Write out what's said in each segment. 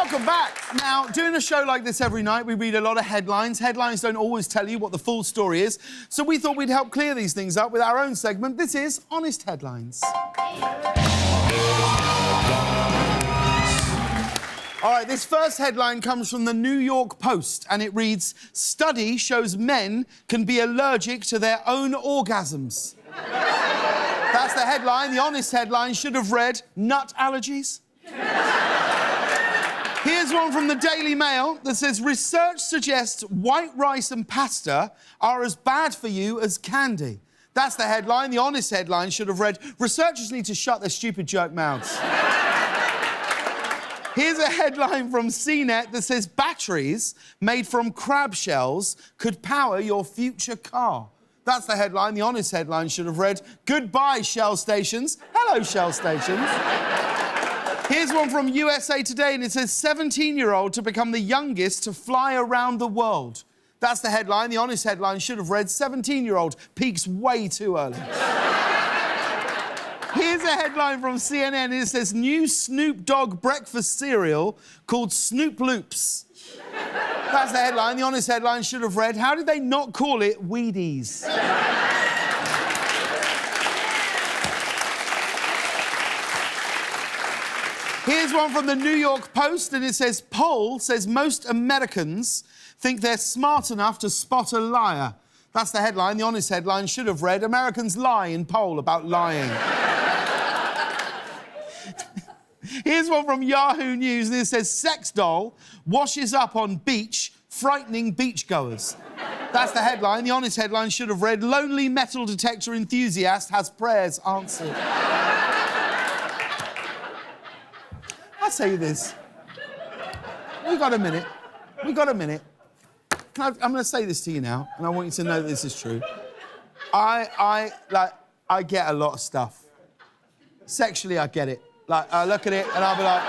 Welcome back. Now, doing a show like this every night, we read a lot of headlines. Headlines don't always tell you what the full story is, so we thought we'd help clear these things up with our own segment. This is Honest Headlines. All right, this first headline comes from the New York Post, and it reads, "Study shows men can be allergic to their own orgasms." That's the headline. The honest headline should have read, "Nut allergies." Here's one from the Daily Mail that says, "Research suggests white rice and pasta are as bad for you as candy." That's the headline. The honest headline should have read, "Researchers need to shut their stupid jerk mouths." Here's a headline from CNET that says, "Batteries made from crab shells could power your future car." That's the headline. The honest headline should have read, "Goodbye, Shell stations." Hello, Shell stations. Here's one from USA Today, and it says, 17-year-old to become the youngest to fly around the world. That's the headline. The honest headline should have read, 17-year-old peaks way too early. Here's a headline from CNN, and it says, "New Snoop Dogg breakfast cereal called Snoop Loops." That's the headline. The honest headline should have read, "How did they not call it Wheaties?" Here's one from the New York Post, and it says, "Poll says most Americans think they're smart enough to spot a liar." That's the headline. The honest headline should have read, "Americans lie in poll about lying." Here's one from Yahoo News, and it says, "Sex doll washes up on beach, frightening beachgoers." That's the headline. The honest headline should have read, "Lonely metal detector enthusiast has prayers answered." I'll tell you this. We got a minute. We got a minute. I'm going to say this to you now, and I want you to know that this is true. I get a lot of stuff. Sexually, I get it. Like, I look at it, and I'll be like,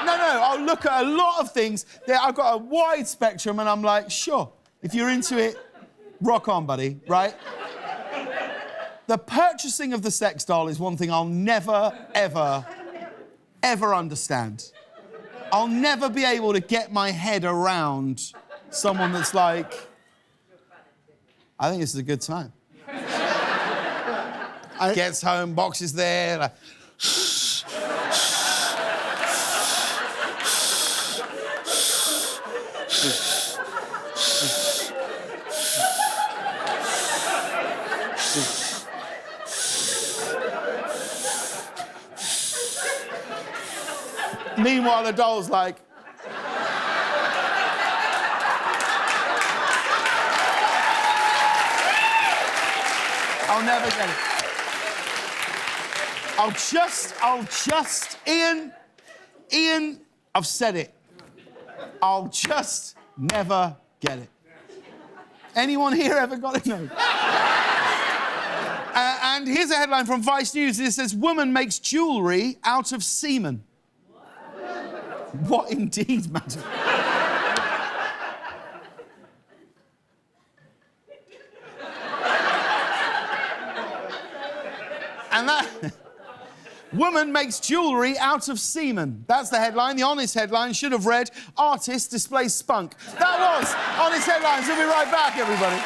no, I'll look at a lot of things. I've got a wide spectrum, and I'm like, sure, if you're into it, rock on, buddy, right? The purchasing of the sex doll is one thing I'll never, ever understand. I'll never be able to get my head around someone that's like, "I think this is a good time." Gets home, box is there, like, meanwhile, the doll's like... I'll never get it. I'll just... Ian, I've said it. I'll just never get it. Anyone here ever got it? No. And here's a headline from Vice News. It says, "Woman makes jewellery out of semen." What indeed, madam? And that... "Woman makes jewellery out of semen." That's the headline. The honest headline should have read, "Artist displays spunk." That was Honest Headlines. We'll be right back, everybody.